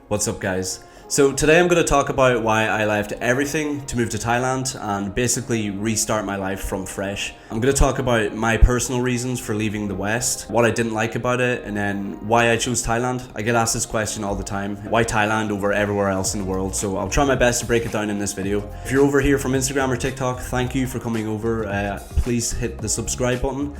What's up, guys? So today I'm going to talk about why I left everything to move to Thailand and basically restart my life from fresh. I'm going to talk about my personal reasons for leaving the West, what I didn't like about it, and then why I chose Thailand. I get asked this question all the time, why Thailand over everywhere else in the world? So I'll try my best to break it down in this video. If you're over here from Instagram or TikTok, thank you for coming over. Please hit the subscribe button.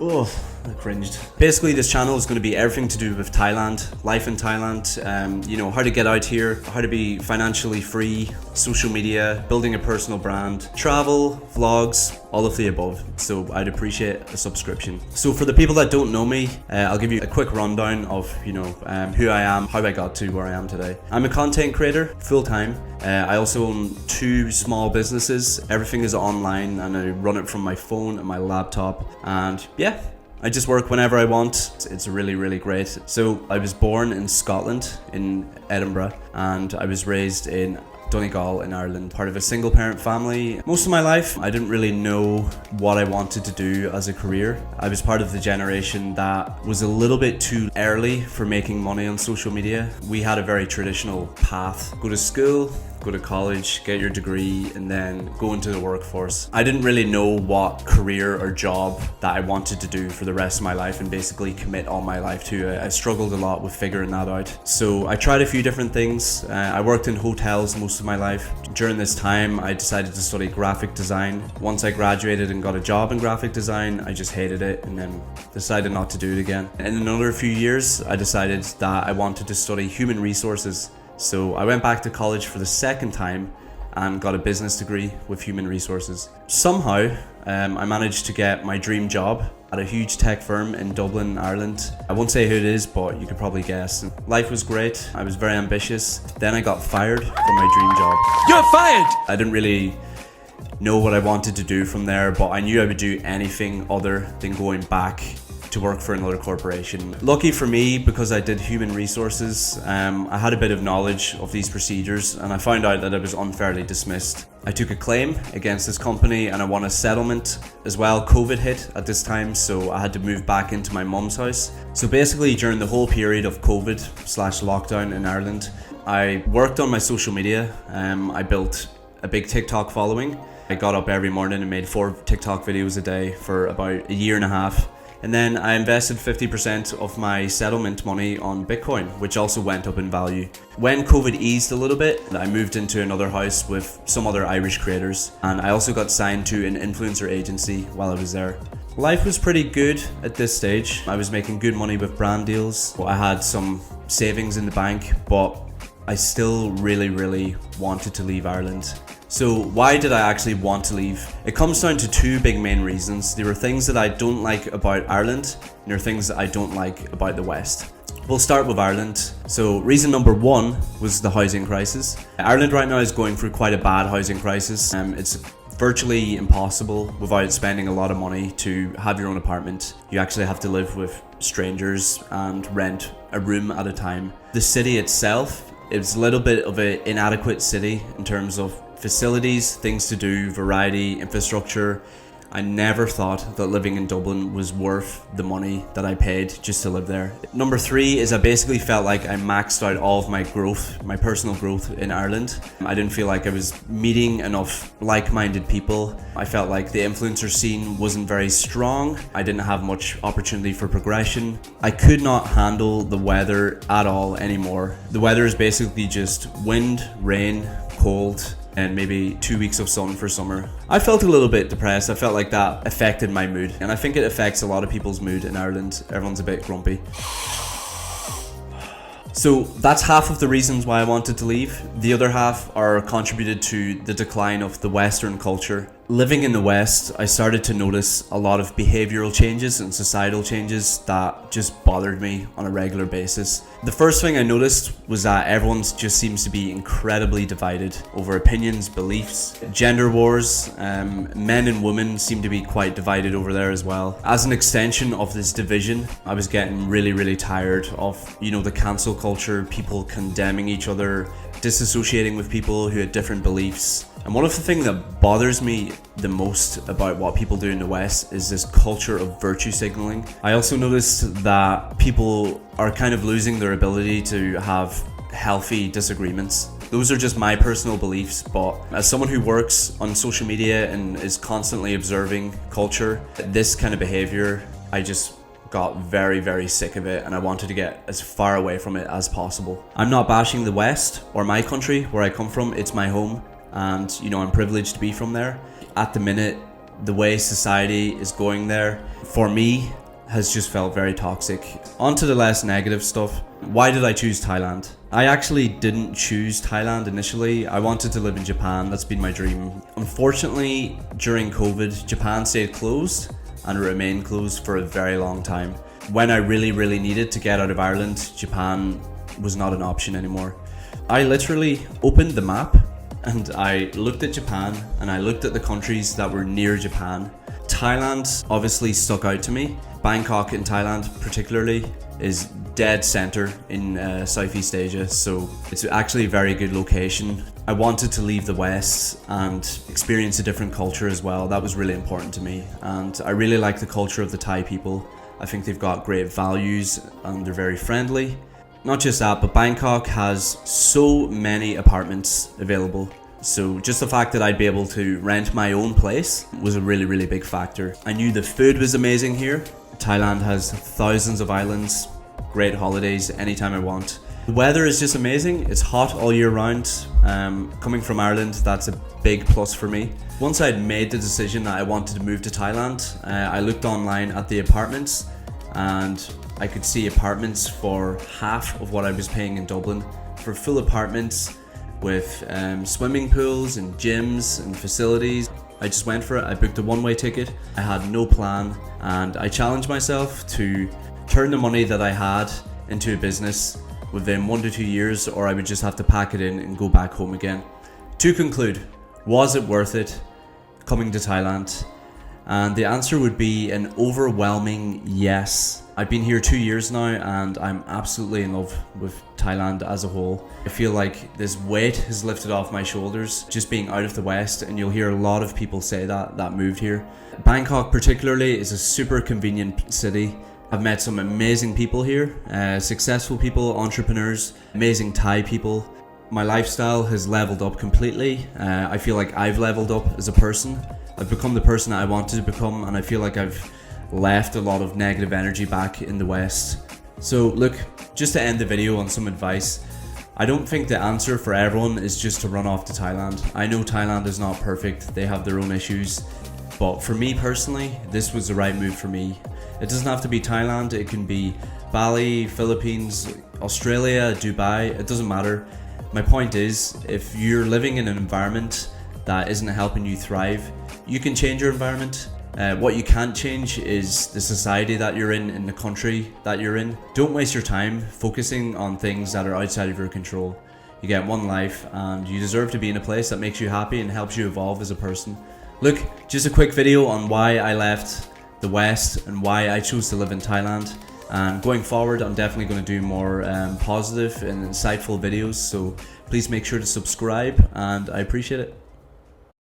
Oh, I cringed. Basically, this channel is going to be everything to do with Thailand, life in Thailand, how to get out here, how to be financially free, social media, building a personal brand, travel, vlogs, all of the above. So I'd appreciate a subscription. So for the people that don't know me, I'll give you a quick rundown of, who I am, how I got to where I am today. I'm a content creator, full-time. I also own 2 small businesses. Everything is online and I run it from my phone and my laptop. And yeah, I just work whenever I want. It's really, really great. So I was born in Scotland, in Edinburgh, and I was raised in Donegal in Ireland, part of a single parent family. Most of my life, I didn't really know what I wanted to do as a career. I was part of the generation that was a little bit too early for making money on social media. We had a very traditional path. Go to school, go to college, get your degree, and then go into the workforce. I didn't really know what career or job that I wanted to do for the rest of my life and basically commit all my life to. I struggled a lot with figuring that out. So I tried a few different things. I worked in hotels most of my life. During this time, I decided to study graphic design. Once I graduated and got a job in graphic design, I just hated it and then decided not to do it again. In another few years, I decided that I wanted to study human resources. So I went back to college for the second time and got a business degree with human resources. Somehow, I managed to get my dream job at a huge tech firm in Dublin, Ireland. I won't say who it is, but you could probably guess. Life was great. I was very ambitious. Then I got fired from my dream job. You're fired! I didn't really know what I wanted to do from there, but I knew I would do anything other than going back to work for another corporation. Lucky for me, because I did human resources, I had a bit of knowledge of these procedures and I found out that I was unfairly dismissed. I took a claim against this company and I won a settlement as well. COVID hit at this time, so I had to move back into my mum's house. So basically during the whole period of COVID/lockdown in Ireland, I worked on my social media. I built a big TikTok following. I got up every morning and made 4 TikTok videos a day for about a year and a half. And then I invested 50% of my settlement money on Bitcoin, which also went up in value. When COVID eased a little bit, I moved into another house with some other Irish creators, and I also got signed to an influencer agency while I was there. Life was pretty good at this stage. I was making good money with brand deals. I had some savings in the bank, but I still really wanted to leave Ireland. So why did I actually want to leave? It comes down to 2 big main reasons. There are things that I don't like about Ireland, and there are things that I don't like about the West. We'll start with Ireland. So reason number 1 was the housing crisis. Ireland right now is going through quite a bad housing crisis. It's virtually impossible without spending a lot of money to have your own apartment. You actually have to live with strangers and rent a room at a time. The city itself, it's a little bit of an inadequate city in terms of facilities, things to do, variety, infrastructure. I never thought that living in Dublin was worth the money that I paid just to live there. Number 3 is I basically felt like I maxed out all of my growth, my personal growth in Ireland. I didn't feel like I was meeting enough like-minded people. I felt like the influencer scene wasn't very strong. I didn't have much opportunity for progression. I could not handle the weather at all anymore. The weather is basically just wind, rain, cold, and maybe 2 weeks of sun for summer. I felt a little bit depressed. I felt like that affected my mood. And I think it affects a lot of people's mood in Ireland. Everyone's a bit grumpy. So that's half of the reasons why I wanted to leave. The other half are contributed to the decline of the Western culture. Living in the West, I started to notice a lot of behavioral changes and societal changes that just bothered me on a regular basis. The first thing I noticed was that everyone just seems to be incredibly divided over opinions, beliefs, gender wars. Men and women seem to be quite divided over there as well. As an extension of this division, I was getting really tired of, the cancel culture, people condemning each other, disassociating with people who had different beliefs. And one of the things that bothers me the most about what people do in the West is this culture of virtue signaling. I also noticed that people are kind of losing their ability to have healthy disagreements. Those are just my personal beliefs, but as someone who works on social media and is constantly observing culture, this kind of behavior, I just got very, very sick of it, and I wanted to get as far away from it as possible. I'm not bashing the West or my country where I come from. It's my home, and I'm privileged to be from there. At the minute, the way society is going there, for me, has just felt very toxic. On to the less negative stuff. Why did I choose Thailand? I actually didn't choose Thailand initially. I wanted to live in Japan. That's been my dream. Unfortunately, during COVID, Japan stayed closed and remained closed for a very long time. When I really, really needed to get out of Ireland, Japan was not an option anymore. I literally opened the map and I looked at Japan and I looked at the countries that were near Japan. Thailand obviously stuck out to me. Bangkok in Thailand particularly is dead center in Southeast Asia, so it's actually a very good location. I wanted to leave the West and experience a different culture as well. That was really important to me, and I really like the culture of the Thai people. I think they've got great values and they're very friendly. Not just that, but Bangkok has so many apartments available. So just the fact that I'd be able to rent my own place was a really, really big factor. I knew the food was amazing here. Thailand has thousands of islands, great holidays anytime I want. The weather is just amazing. It's hot all year round. Coming from Ireland, that's a big plus for me. Once I'd made the decision that I wanted to move to Thailand, I looked online at the apartments and I could see apartments for half of what I was paying in Dublin, for full apartments with swimming pools and gyms and facilities. I just went for it. I booked a one-way ticket. I had no plan, and I challenged myself to turn the money that I had into a business within 1 to 2 years, or I would just have to pack it in and go back home again. To conclude, was it worth it coming to Thailand? And the answer would be an overwhelming yes. I've been here 2 years now and I'm absolutely in love with Thailand as a whole. I feel like this weight has lifted off my shoulders just being out of the West, and you'll hear a lot of people say that moved here. Bangkok particularly is a super convenient city. I've met some amazing people here, successful people, entrepreneurs, amazing Thai people. My lifestyle has leveled up completely. I feel like I've leveled up as a person. I've become the person that I wanted to become, and I feel like I've left a lot of negative energy back in the West. So look, just to end the video on some advice, I don't think the answer for everyone is just to run off to Thailand. I know Thailand is not perfect, they have their own issues, but for me personally, this was the right move for me. It doesn't have to be Thailand, it can be Bali, Philippines, Australia, Dubai, it doesn't matter. My point is, if you're living in an environment that isn't helping you thrive, you can change your environment. What you can't change is the society that you're in the country that you're in. Don't waste your time focusing on things that are outside of your control. You get one life and you deserve to be in a place that makes you happy and helps you evolve as a person. Look, just a quick video on why I left the West and why I chose to live in Thailand. And going forward, I'm definitely going to do more positive and insightful videos. So please make sure to subscribe, and I appreciate it.